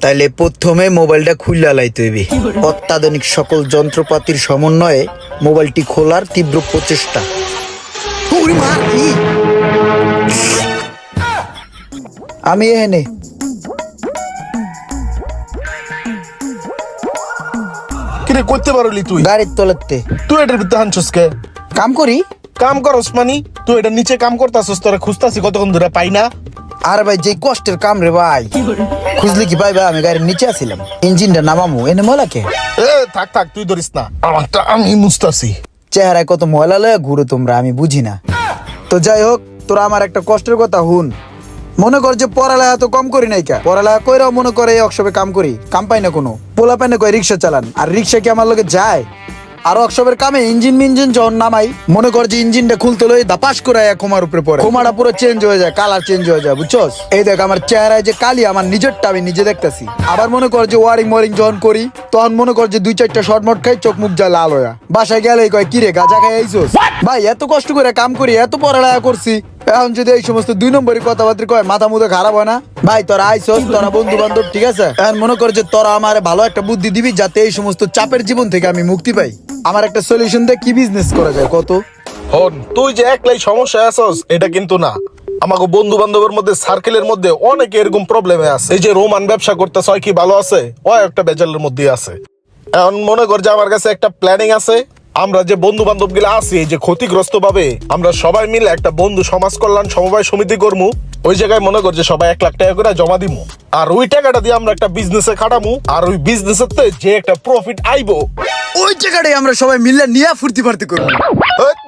তাইলে প্রথমে মোবাইলটা খুললা লাইতে হইবে। অত্যাধুনিক সকল যন্ত্রপাতির সমন্বয়ে মোবাইলটি খোলার তীব্র প্রচেষ্টা। ওরে মা, কি? আমি এখানে কিরে করতে পারলি তুই? গাড়ির তলাতে তুই এটার ভিতরে হানছস কে? কাম করি। কাম করস মানি? তুই এটার নিচে কাম করতাছস, তোরা খুঁজতাছি কতক্ষণ ধরে পাই না। আর ভাই যে কষ্টের কাম রে ভাই, খুঁজলে কি পাই ভাই? আমি গাড়ির নিচে আছিলাম, ইঞ্জিনটা নামামু, এনে ময়লা কে? এ থাক থাক, তুই ধরিস না, আমারটা আমি মুছতাছি। চেহারায় কত ময়লা লয়ে ঘুরো তোমরা, আমি বুঝি না। তো যাই হোক, তোরা আমার একটা কষ্টের কথা হুন। মনে কর যে পড়ালেখা তো কম করি নাই কা, পড়ালেখা কইরাও মনে করে অক্সবে কাম করি, কাম পাই না কোনো। পোলা পাই না কয় রিক্সা চালান, আর রিক্সা কি আমার লগে যায়? আর অক্সবের কামে ইঞ্জিন যখন নামাই, মনে কর যে ইঞ্জিনটা খুলতে লই দাপাস করে কোমার উপরে পড়ে, কোমাটা পুরো চেঞ্জ হয়ে যায়, কালার চেঞ্জ হয়ে যায়, বুঝছস? এই দেখ আমার চেহারায় যে কালি, আমার নিজেরটা আমি নিজে দেখতেছি। আবার মনে কর যে ওয়ারিং যখন করি, তখন মনে কর যে 2-4টা শর্ট মট খাই, চোখ মুখ যা লাল হয়ে। বাসায় গেলেই কয় কিরে গাঁজা খাই আইছস? ভাই এত কষ্ট করে কাম করি, এত পড়ালেখা করছি, এখন যদি এই সমস্ত 2 নম্বরই কথাবার্তা কয়, মাথা মুদে খারাপ হয় না? ভাই তোরা আইছস, তোরা বন্ধু বান্ধব, ঠিক আছে? এখন মনে কর যে তোরা আমার ভালো একটা বুদ্ধি দিবি, যাতে এই সমস্ত চাপের জীবন থেকে আমি মুক্তি পাই। আমার একটা সলিউশন দে, কি বিজনেস করা যায় কত? হন, তুই যে একলাই সমস্যায় আছস এটা কিন্তু না। আমাকে বন্ধু বান্ধবের মধ্যে, সার্কেলের মধ্যে অনেকে এরকম প্রবলেমে আছে। এই যে রোমান ব্যবসা করতেছ, হয় কি ভালো আছে? ও একটা বেজালের মধ্যে আছে। এখন মনে কর যে আমার কাছে একটা প্ল্যানিং আছে। আমরা যে বন্ধু বান্ধব গুলা আছি, এই যে ক্ষতিগ্রস্ত ভাবে আমরা সবাই মিলে একটা বন্ধু সমাজ কল্যাণ সমবায় সমিতি করমু। ওই জায়গায় মনে কর যে সবাই 1 লাখ টাকা করে জমা দিমু, আর ওই টাকাটা দিয়ে আমরা একটা বিজনেসে খাটামু। আর ওই বিজনেসের যে একটা প্রফিট আইবো, ওই জায়গাটাই আমরা সবাই মিলে নিয়ে ফুর্তি ফার্তি করবো।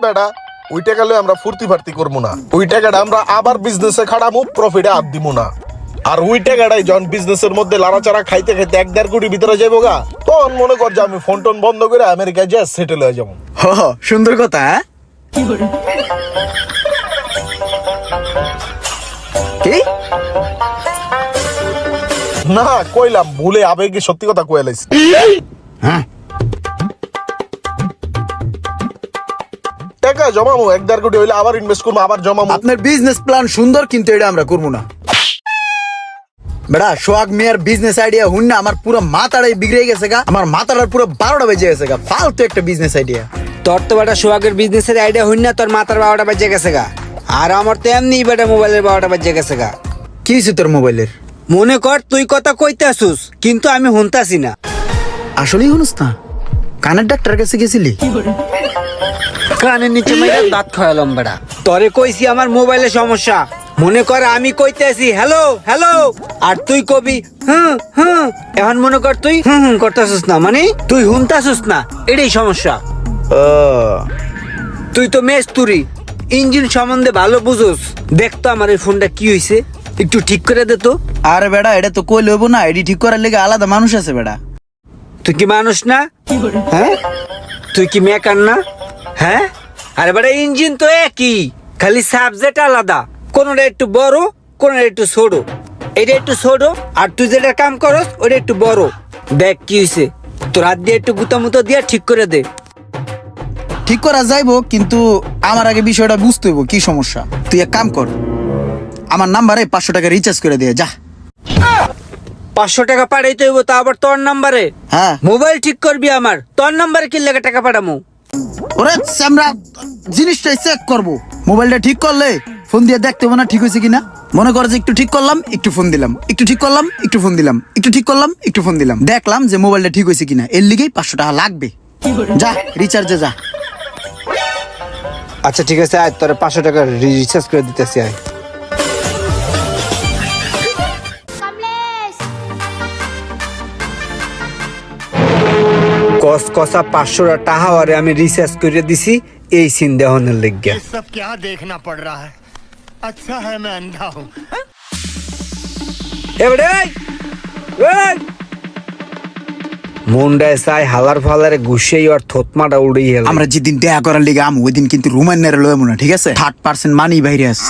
বেটা, ওই টাকা লয়ে আমরা ফুর্তি ফার্তি করবো না। ওই টাকাটা আমরা আবার বিজনেসে খাটামু, প্রফিটে হাত দিব না। আর ওই টাকাটাই যখন বিজনেসের মধ্যে লাড়াচাড়া খাইতে খাইতে 1-1.5 কোটি ভিতরে যাবো গা, তখন মনে কর যে আমি ফোন টোন বন্ধ করে আমেরিকায় যা সেটেল হয়ে যাবো। সুন্দর কথা। হ্যাঁ, কি না কইলাম, ভুলে আবেগে সত্যি কথা কয়ে লাইছি। হ্যাঁ, টাকা জমামু 1-1.5 কোটি হইলে আবার ইনভেস্ট করবো, আবার জমামু। আপনার বিজনেস প্ল্যান সুন্দর, কিন্তু এটা আমরা করবো না। বেড়া সোহাগ মিয়ার বিজনেস আইডিয়া হুন না, আমার পুরো মাথাটাই বিগড়ে গেছে গা, আমার মাথাটার পুরো 12টা বেজে গেছে গা। ফালতু একটা বিজনেস আইডিয়া। তোর তো বেটা সোহাগের বিজনেসের আইডিয়া হইন না, তোর মাথার 12টা বেজে গেছে গা। আর আমার তো এমনি বেটা মোবাইলের 12টা বেজে গেছে গা। কি হয়েছে তোর মোবাইলের? মনে কর তুই কথা কইতে আসুস, কিন্তু আমি শুনতাছি না। আসলেই শুনুস না? কানের ডাক্তারের কাছে গেছিলি? কানের নিচে মেয়েরা দাঁত খাওয়ালাম বেটা। তোরে কইছি আমার মোবাইলের সমস্যা। মনে কর আমি কইতেছি হ্যালো হ্যালো, আর তুই কবি হুম হুম। এখন মনে কর তুই হুম হুম করতেছিস না, মানে তুই শুনতাছিস না, এটাই সমস্যা। তুই তো মেস্তুরি, ইঞ্জিন সম্বন্ধে ভালো বুঝোস। দেখতো আমার এই ফোনটা কি হয়েছে, একটু ঠিক করে দে তো। আরে বেড়া, এটা তো কই লইব না, এডি ঠিক করার লেগে আলাদা মানুষ আছে বেড়া। তুই কি মানুষ না? হ্যাঁ, তুই কি মেকার না? হ্যাঁ, আরে বেটা ইঞ্জিন তো একই, খালি সাবজেক্ট আলাদা। কোনটা একটু বড়, কোনটা একটু ছোট। এটা একটু ছোট, আর তুই যেটা কাম করস ওটা একটু বড়। দেখ কি হয়েছে, তোর হাত দিয়ে একটু গুতামুতো দিয়ে ঠিক করে দে। ঠিক করা যাইবো, কিন্তু আমার আগে বিষয়টা বুঝতে হইব কি সমস্যা। তুই এক কাম কর, আমার নাম্বারে 500 টাকা রিচার্জ করে দিয়ে যা। 500 টাকা পাঠাইতে হইব, তা আবার তোর নাম্বারে? হ্যাঁ, মোবাইল ঠিক করবি আমার, তোর নাম্বারে কি লাগে টাকা পাঠামু? ওরে আমরা জিনিসটা চেক করবো। মোবাইলটা ঠিক করলে ফোন দিয়ে দেখতে হবে না ঠিক হয়েছে কিনা। মনে কর যে একটু ঠিক করলাম, একটু ফোন দিলাম, একটু ঠিক করলাম, একটু ফোন দিলাম, একটু ঠিক করলাম, একটু ফোন দিলাম, দেখলাম যে মোবাইলটা ঠিক হয়েছে কিনা। এর লিগেই 500 টাকা লাগবে। যা রিচার্জে যা। আচ্ছা ঠিক আছে, আয় তোর 500 টাকা রিচার্জ করে দিতেছি। আয় কস কসা 500 টাকা আরে আমি রিচার্জ করে দিছি এই সিন দেহনের লাগিয়া। सब क्या देखना पड़ रहा है? अच्छा है मैं अंधा हूँ। মুন্ডায় চাই হালার ফালারে ঘুষেই আর থতমাটা উড়িয়ে গেল। আমরা যেদিন দেখা করার লিগে আম, ওই দিন কিন্তু রুমান্নারে লয় মনে, ঠিক আছে? 30% মানি বাইরে আস।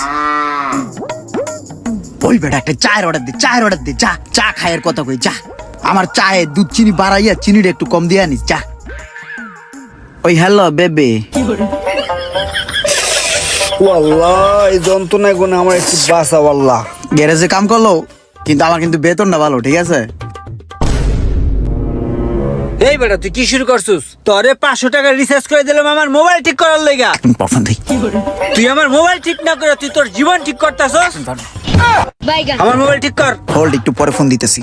ওই বেটা একটা চায়ের অর্ডার দে, চায়ের অর্ডার দে, যা। চা খায়ের কথা কই, যা। আমার চায়ে দুধ চিনি বাড়াইয়া চিনিটা একটু কম দিয়ে আনিস, যা। ওই হ্যালো বেবে। ওয়াল্লাহ এই যন্ত্রণায় গুণ আমার একটু বাঁচা। ওয়াল্লাহ গ্যারেজে কাম করলো, কিন্তু আমার কিন্তু বেতনটা ভালো, ঠিক আছে? এই বেটা তুই কি শুরু করছিস? তোরে 500 টাকা রিচার্জ করে দিলাম আমার মোবাইল ঠিক করার লাগা। পফান দেই তুই আমার মোবাইল ঠিক না করে তুই তোর জীবন ঠিক করতেছস। আমার মোবাইল ঠিক কর। হোল্ড, একটু পরে ফোন দিতেছি।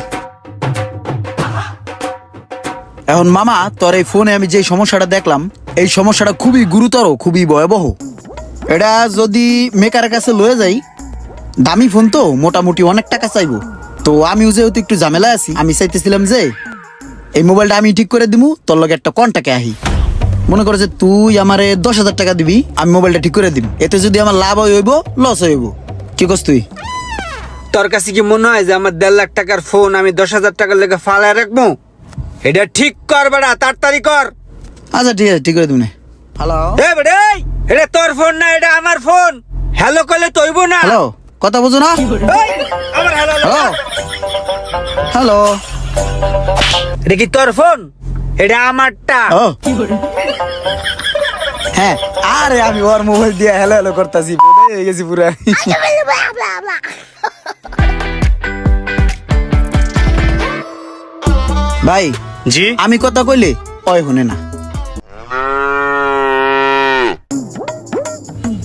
এখন মামা, তোর এই ফোনে আমি যে সমস্যাটা দেখলাম, এই সমস্যাটা খুবই গুরুতর, খুবই ভয়াবহ। এটা যদি মেকারের কাছে লয়ে যাই, দামি ফোন তো মোটামুটি অনেক টাকা চাইবো। তো আমিও যেহেতু একটু ঝামেলা আছি, আমি চাইতেছিলাম যে এই মোবাইলটা আমি ঠিক করে দিমু, তোর লগে একটা কন্টাক্টে আহি। মনে করো যে তুই আমারে 10,000 টাকা দিবি, আমি মোবাইলটা ঠিক করে দিম। এতে যদি আমার লাভ হইব লস হইব, কি করছ তুই? তোর কাছে কি মনে হয় যে আমার 1.5 লাখ টাকার ফোন আমি 10,000 টাকার লেগে ফালায় রাখবো? এটা ঠিক কর বেটা, তাড়াতাড়ি কর। আচ্ছা ঠিক আছে, ঠিক করে দিবি। হ্যালো এ বেটা এই, এটা তোর ফোন না, এটা আমার ফোন। হ্যালো কইলে তৈব না। হ্যালো, কথা বুঝো না? এই, আমার হ্যালো হ্যালো হ্যালো, এটা কি তোর ফোন? এটা আমারটা। ও হ্যাঁ, আরে আমি ওর মোবাইল দিয়ে হ্যালো হ্যালো করতেছি, হয়ে গেছি পুরা। ভাই জি আমি কথা কইলে ওই শুনে না।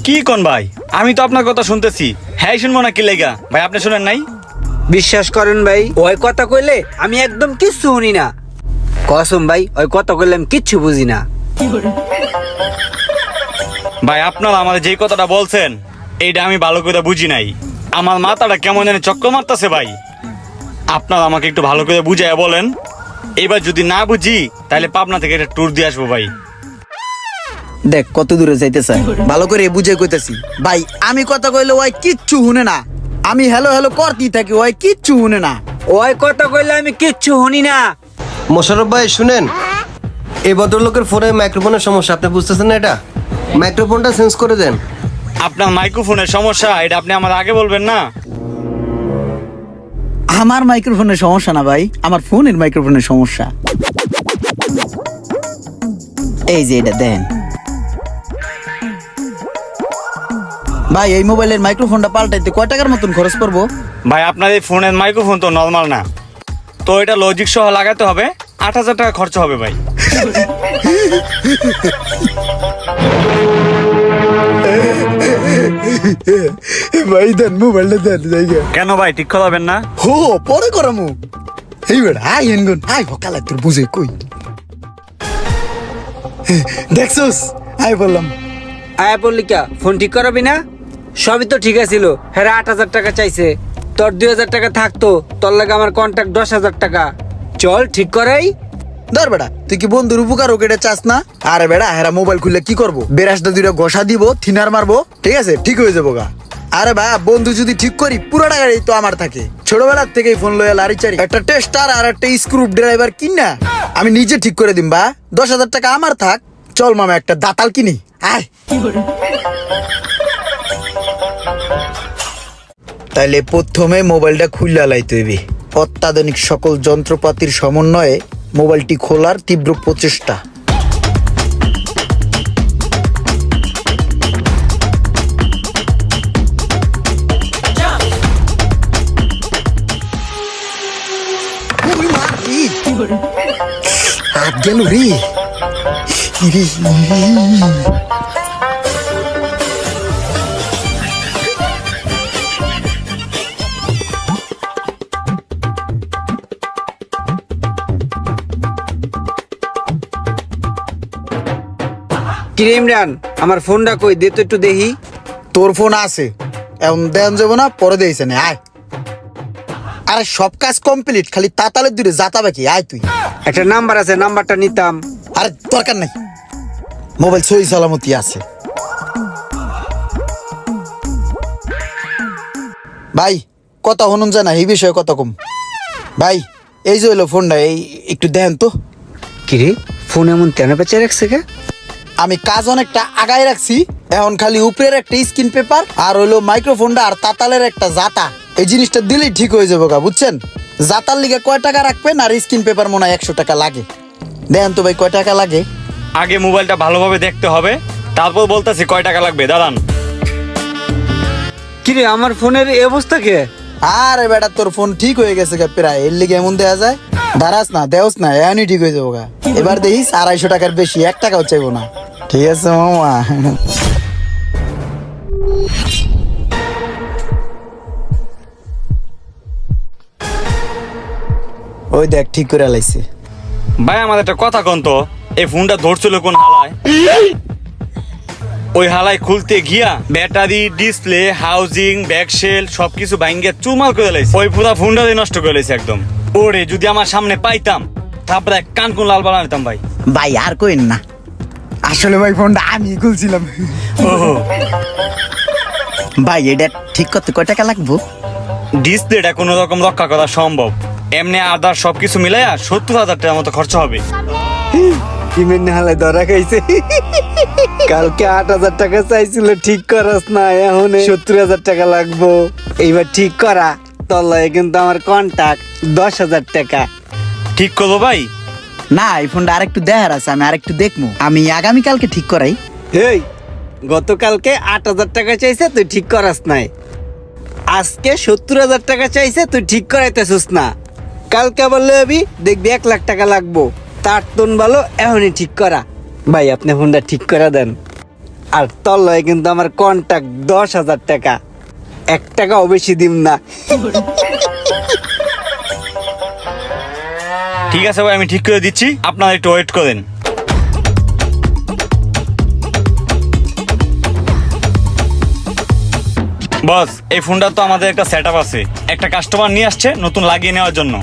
কি কোন ভাই, আমি তো আপনার কথা শুনতেছি। হ্যাঁ শুনবো না কি লেগা ভাই, আপনি শুনেন নাই? বিশ্বাস করেন ভাই, ওই কথা কইলে আমি একদম কিচ্ছু শুনি না। কসম ভাই, ওই কথা কইলে আমি কিচ্ছু বুঝি না। ভাই আপনারা আমাদের যে কথাটা বলছেন এইটা আমি ভালো করে বুঝি নাই। আমার মাথাটা কেমন জানি চক্কর মারতেছে ভাই। আপনারা আমাকে একটু ভালো করে বুঝাইয়া বলেন। এবার যদি না বুঝি তাহলে পাবনা থেকে একটা ট্যুর দিয়ে আসবো ভাই। দেখ কত দূরে যাইতে চাই, ভালো করে বুঝে কইতেছি। ভাই আমি কথা কইলে ওই কিচ্ছু শুনে না, আমি হ্যালো হ্যালো করতেই থাকি, ওই কিচ্ছু শুনে না। ওই কথা কইলে আমি কিচ্ছু শুনি না। মোশাররফ ভাই শুনেন, এই ভদ্রলোকের ফোনে মাইক্রোফোনের সমস্যা, আপনি বুঝতেছেন না? এটা মাইক্রোফোনটা চেঞ্জ করে দেন। আপনার মাইক্রোফোনের সমস্যা এটা আপনি আমার আগে বলবেন না? আমার মাইক্রোফোনের সমস্যা না ভাই, আমার ফোনের মাইক্রোফোনের সমস্যা। এই যে এটা দেন ভাই, এই মোবাইলের মাইক্রোফোনটা পাল্টাইতে কয় টাকার মতন খরচ পড়বো? ভাই আপনার এই ফোনের মাইক্রোফোন তো নর্মাল না, তো এটা লজিক সহ লাগাতে হবে। 8,000 টাকা খরচ হবে ভাই। ভাই দেন মোবাইলটা দেন জায়গা। কেন ভাই ঠিক করাবেন না? হো পরে করামু। এই বেড়া আই এনগুন আই ভকালা তোর বুঝে কই দেখছস, আই বললাম। আয়া বললি কা ফোন ঠিক করাবি না? সবই তো ঠিক আছিল। হ্যাঁ 8,000 টাকা চাইছে, তোর 2,000 টাকা থাকতো, তোর লাগে আমার কন্ট্যাক্ট 10,000 টাকা। চল ঠিক করাই। ধর বেড়া, তুই কি বন্ধুর উপকার ওকে চাস না? আরে বেড়া হেরা মোবাইল খুললে কি করবো? বেরাসটা দুইটা ঘষা দিব, থিনার মারবো, ঠিক আছে ঠিক হয়ে যাবো গা। আরে ভাই বন্ধু যদি ঠিক করি পুরো টাকাই তো আমার থাকে। ছোটবেলার থেকেই ফোন লইয়া লারি চারি, একটা টেস্টার আর একটা স্ক্রু ড্রাইভার কিনা আমি নিজে ঠিক করে দিম। বা 10,000 টাকা আমার থাক। চল মামা একটা দাতাল কিনি, আয়। তাইলে প্রথমে মোবাইলটা খুললা লাইতে হইবে। অত্যাধুনিক সকল যন্ত্রপাতির সমন্বয়ে মোবাইলটি খোলার তীব্র প্রচেষ্টা। হাত গেল রে। কিরে ইমরান, আমার ফোনটা কই দে তো একটু দেখি। তোর ফোন আছে, এখন দেন যাবো না, পরে দিয়েছে না, আয়। আরে সব কাজ কমপ্লিট, খালি তাতালের দূরে যাতা বাকি, আয় তুই। একটা নাম্বার আছে, নাম্বারটা নিতাম। আরে দরকার নাই, মোবাইল সহি সালামতি আছে। ভাই কথা হনুন যায় না, এই বিষয়ে কথা কম। ভাই এই যে হইলো ফোনটা, এই একটু দেন তো। কিরে ফোন এমন তেন পেঁচে রাখছে কে? আমি কাজ অনেকটা আগায় রাখছি, এখন খালি উপরের একটা স্ক্রিন পেপার আর হইলো মাইক্রোফোনটা আর তাতালের একটা জাতা, এই জিনিসটা দিলেই ঠিক হয়ে যাবো গা, বুঝছেন? জাতার লিগে কয় টাকা রাখবেন আর স্ক্রিন পেপার মনে হয় 100 টাকা লাগে। দেন তো ভাই কয় টাকা লাগে? আগে মোবাইলটা ভালোভাবে দেখতে হবে, তারপর বলতেছি কয় টাকা লাগবে, দাঁড়ান। কিরে আমার ফোনের এই অবস্থা কে? আরে বেটা তোর ফোন ঠিক হয়ে গেছে গা প্রায়, এর লিগে এমন দেয়া যায়? দাঁড়াস না, দেওস না, এমনই ঠিক হয়ে যাবো গা। এবার দেখিস 250 টাকার বেশি 1 টাকাও চাইবো না, ঠিক আছে মামা? ওই দেখ ঠিক করে লাইছে। ভাই আমাদের একটা কথা কন তো, এই ফোনটা ধরছিল কোন হালায়? ওই হালায় খুলতে গিয়া ব্যাটারি, ডিসপ্লে, হাউজিং, ব্যাকশেল সবকিছু ভাঙ্গে চুরমার করে লাইছে। ওই পুরা ফোনটা নষ্ট করে লাইছে একদম। ওরে যদি আমার সামনে পাইতাম তারপরে কান কোন লাল বানা নিতাম ভাই। ভাই আর কইন না, আসলে ভাই ফোনটা আমি খুলছিলাম। ওহো, ভাই এটা ঠিক করতে কয় টাকা লাগবো? ডিসপ্লেটা কোনো রকম রক্ষা করা সম্ভব, এমনি আদার সবকিছু মিলাইয়া 70,000 টাকার মতো খরচ হবে। কিমেন হালে ধরা খাইছে। কালকে 8,000 টাকা চাইছিল ঠিক করাস না, এখন 70,000 টাকা লাগবো। এইবার ঠিক করা তোর লয়ে কিন্তু আমার কন্টাক্ট 10,000 টাকা। ঠিক করবো ভাই? না এই ফোনটা আরেকটু দেখার আছে, আমি আরেকটু দেখবো। আমি আগামীকালকে ঠিক করাই। এই গতকালকে 8,000 টাকা চাইছে তুই ঠিক করাস নাই, আজকে 70,000 টাকা চাইছে তুই ঠিক করাইতেছিস না। কালকে আবার লবি দেখবি 1 লাখ টাকা লাগবো, তার তুন ভালো এখনই ঠিক করা। ভাই আপনি ফোনটা ঠিক করে দেন। আর তোর লয়ে কিন্তু আমার কন্টাক্ট 10,000 টাকা, 1 টাকাও বেশি দিম না। ঠিক আছে ভাই, আমি ঠিক করে দিচ্ছি, আপনারা একটু ওয়েট করেন। বস এই ফোনটা তো আমাদের একটা সেটআপ আছে, একটা কাস্টমার নিয়ে আসছে নতুন লাগিয়ে নেওয়ার জন্য।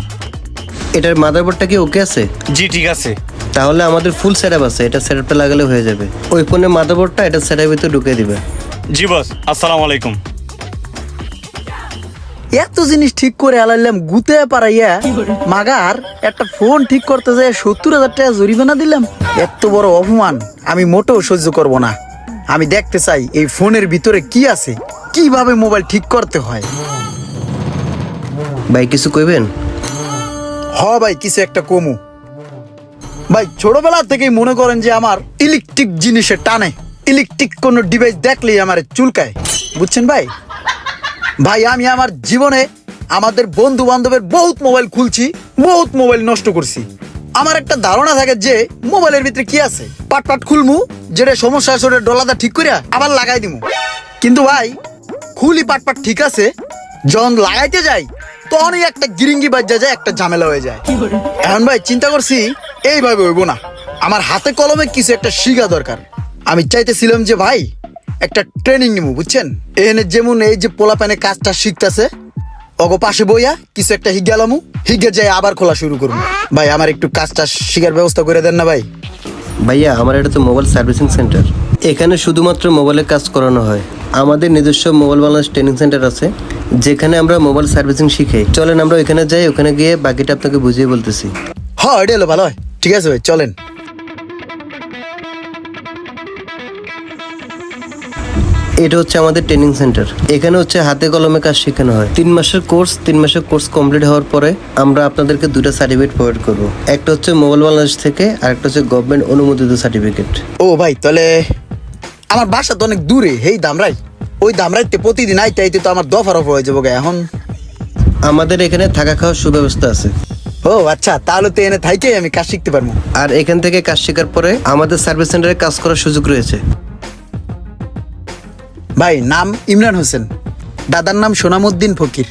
এটার মাদারবোর্ডটা কি ওকে আছে? জি ঠিক আছে। তাহলে আমাদের ফুল সেটআপ আছে, এটা সেটআপটা লাগালে হয়ে যাবে। ওই ফোনের মাদারবোর্ডটা এটা সেটআপের ভিতরে ঢুকিয়ে দিবে। জি বস, আসসালামু আলাইকুম। এত জিনিস ঠিক করে আলাইলাম গুতে পারাইয়া, মাগার একটা ফোন ঠিক করতে যায় 70,000 টাকা জরিমানা দিলাম। এত বড় অপমান আমি মোটেও সহ্য করব না। আমি দেখতে চাই এই ফোনের ভিতরে কি আছে, কিভাবে মোবাইল ঠিক করতে হয়। ভাই কিছু কইবেন? হ ভাই কিছু একটা কমু। ভাই ছোটবেলা থেকেই মনে করেন যে আমার ইলেকট্রিক জিনিসে টানে, ইলেকট্রিক কোনো ডিভাইস দেখলেই আমার চুলকায়, বুঝছেন ভাই? ভাই আমি আমার জীবনে আমাদের বন্ধু বান্ধবের বহুত মোবাইল খুলছি, বহুত মোবাইল নষ্ট করছি। আমার একটা ধারণা থাকে যে মোবাইলের ভিতরে কি আছে, পাট পাট খুলমু, যেটা সমস্যা আছে ওটা ডলাদা ঠিক করিয়া আবার লাগাই দিমু। কিন্তু ভাই খুলি পাট পাট ঠিক আছে, যখন লাগাইতে যাই তখনই একটা গিরিঙ্গি বাজ্যা যায়, একটা ঝামেলা হয়ে যায়। এখন ভাই চিন্তা করছি এইভাবে হইব না, আমার হাতে কলমে কিছু একটা শিখা দরকার। আমি চাইতেছিলাম যে ভাই একটা ট্রেনিং নিবো, বুঝছেন? এখানে যেমন এই যে পোলা প্যানে কাজটা শিখতেছে, অগো পাশে বইয়া কিছু একটা হিগালামু, হিগে যাই আবার খোলা শুরু করবো। ভাই আমার একটু কাজটা শিখার ব্যবস্থা করে দেন না ভাই। ভাইয়া আমার এটা তো মোবাইল সার্ভিসিং সেন্টার, এখানে শুধুমাত্র মোবাইলের কাজ করানো হয়। আমাদের নিজস্ব মোবাইল বাংলাদেশ ট্রেনিং সেন্টার আছে, যেখানে আমরা মোবাইল সার্ভিসিং শিখাই। চলেন আমরা ওখানে যাই, ওখানে গিয়ে বাকিটা আপনাকে বুঝিয়ে বলতেছি। হ্যাঁ এটা হলো ভালো হয়, ঠিক আছে ভাই চলেন। এটা হচ্ছে আমাদের ট্রেনিং সেন্টার, এখানে হচ্ছে হাতে কলমে কাজ শেখানো হয়। 3 মাসের কোর্স, 3 মাসের কোর্স কমপ্লিট হওয়ার পরে আমরা আপনাদেরকে 2টা সার্টিফিকেট প্রোভাইড করবো। একটা হচ্ছে মোবাইল বাংলাদেশ থেকে, আর একটা হচ্ছে গভর্নমেন্ট অনুমোদিত সার্টিফিকেট। ও ভাই তাহলে আমার বাসা তো অনেক দূরে, হেই দামরাই, ওই দামরাইতে প্রতিদিন আইতে আইতে তো আমার দফা রফা হয়ে যাবো। এখন আমাদের এখানে থাকা খাওয়ার সুব্যবস্থা আছে। ও আচ্ছা, তাহলে তো এনে থাইকেই আমি কাজ শিখতে পারবো। আর এখান থেকে কাজ শেখার পরে আমাদের সার্ভিস সেন্টারে কাজ করার সুযোগ রয়েছে। ভাই নাম ইমরান হোসেন, দাদার নাম সোনামুদ্দিন ফকির।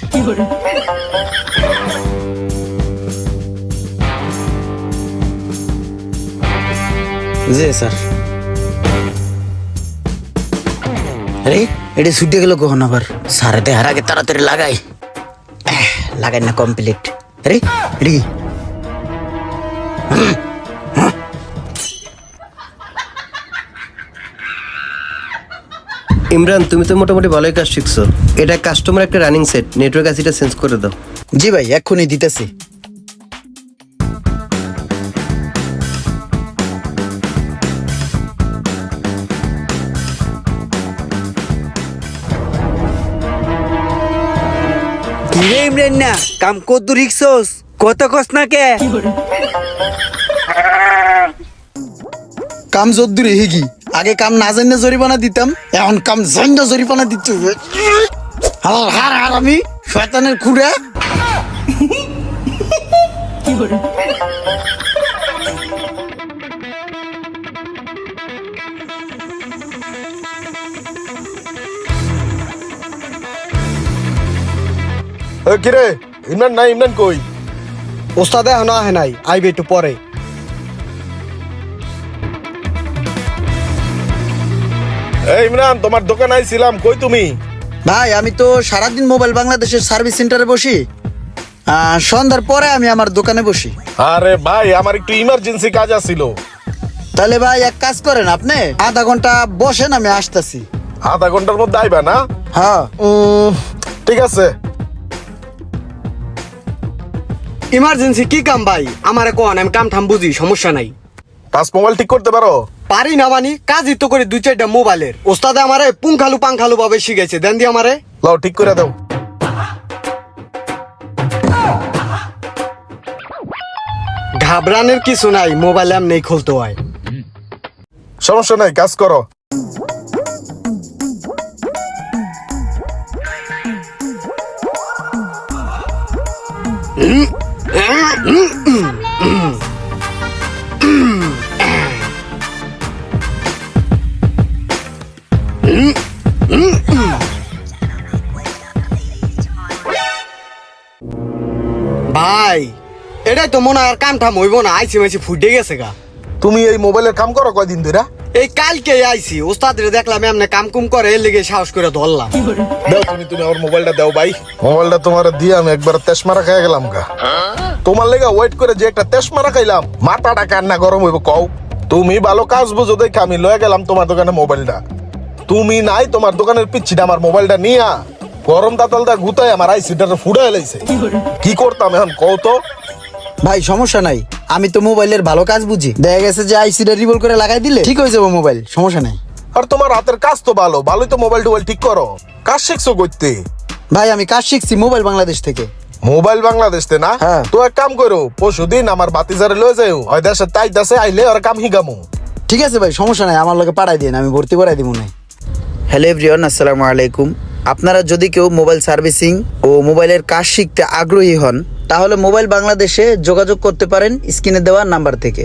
জি স্যার। আরে এটা ছুটে গেল কখন আবার? স্যারে দেখার আগে তাড়াতাড়ি লাগাই, লাগাই না কমপ্লিট। আরে এটা কি? ইমরান তুমি তো মোটামুটি ভালোই কাজ শিখছো। এটা কাস্টমার একটা রানিং সেট, নেটওয়ার্ক আছে, এটা চেঞ্জ করে দাও। জি ভাই এক্ষুনি দিতেছি। কিরে ইমরান না কাম কত রিক্সোস, কত কস না কে? কাম জোদ্দুরে হিগি, আগে কাম না জানলে জরিমানা দিতাম, এখন কাম জানলে জরিমানা দিচ্ছ। হার হার আমি শয়তানের খুঁড়া। কিরে ইমরান নাই, ইমরান কই? ওস্তাদে এখনো আহে নাই, আইবে একটু পরে। এই ইমরান, তোমার দোকানে আইছিলাম, কই তুমি? ভাই আমি তো সারাদিন মোবাইল বাংলাদেশের সার্ভিস সেন্টারে বসি, সন্ধ্যার পরে আমি আমার দোকানে বসি। আরে ভাই, আমার একটু ইমার্জেন্সি কাজ আছিল। তাহলে ভাই এক কাজ করেন, আপনি আধা ঘন্টা বসেন, আমি আসতেছি। আধা ঘন্টার মধ্যে আইবা না? হ্যাঁ ঠিক আছে। ইমার্জেন্সি কি কাম ভাই? আমারে কোন, আমি কাম ঠাম বুঝি, সমস্যা নাই। টাচ মোবাইল ঠিক করতে পারো? পারি না মানি, কাজই তো করে 2-4টা মোবাইলের। ওস্তাদে আমারে পুংখালু পাংখালু ভাবে শিখাইছে, দেন দি আমারে। লাও ঠিক করে দাও। ঘাবড়ানোর কিছু নাই, মোবাইল এমনি খুলতে হয়। সমস্যা নাই, কাজ করো। ভাই এটাই তো মনে হয় আর কাম ঠাম হইব না, আইসি মাইসি ফুটে গেছে গা। তুমি এই মোবাইলের কাম করো কয়দিন ধরে? এই কালকে আইসি, ওস্তাদরে দেখলাম এমনি কাম কুম করে, এর লেগে সাহস করে ধরলাম। দাও তুমি আমার মোবাইলটা দাও ভাই। মোবাইলটা তোমার দিয়ে আমি একবার তেজমারা খাই গেলাম গা। তোমার লেগে ওয়েট করে যে একটা তেজমারা খাইলাম, মাথাটা কান্না গরম হইব কও। তুমি ভালো কাজ বুঝো দেখে আমি লয়ে গেলাম তোমার দোকানে মোবাইলটা। তুমি নাই, তোমার দোকানের পিচ্ছিটা আমার মোবাইলটা নিয়া গরম দাতালটা গুতায় আমার আইসিটারে ফুড়াই লাইছে। কি করতাম এখন কও তো? ভাই সমস্যা নাই, আমি তো মোবাইলের ভালো কাজ বুঝি। দেখা গেছে যে আইসিটা রিভল করে লাগাই দিলে ঠিক হয়ে যাবো মোবাইল, সমস্যা নাই। আর তোমার হাতের কাজ তো ভালো, ভালোই তো মোবাইল টোবাইল ঠিক করো। কাজ শিখছো করতে? ভাই আমি কাজ শিখছি মোবাইল বাংলাদেশ থেকে। মোবাইল বাংলাদেশতে না? হ্যাঁ। তো এক কাম করো, পরশুদিন আমার বাতিজারে লয়ে যাও, ওই দেশে তাই দেশে আইলে ওর কাম হিগামু। ঠিক আছে ভাই, সমস্যা নাই, আমার লোকে পাঠাই দিন, আমি ভর্তি করাই দিব না। হ্যালো এভরিওয়ান, আসসালামু আলাইকুম। আপনারা যদি কেউ মোবাইল সার্ভিসিং ও মোবাইলের কাজ শিখতে আগ্রহী হন, তাহলে মোবাইল বাংলাদেশে যোগাযোগ করতে পারেন স্ক্রিনে দেওয়া নাম্বার থেকে।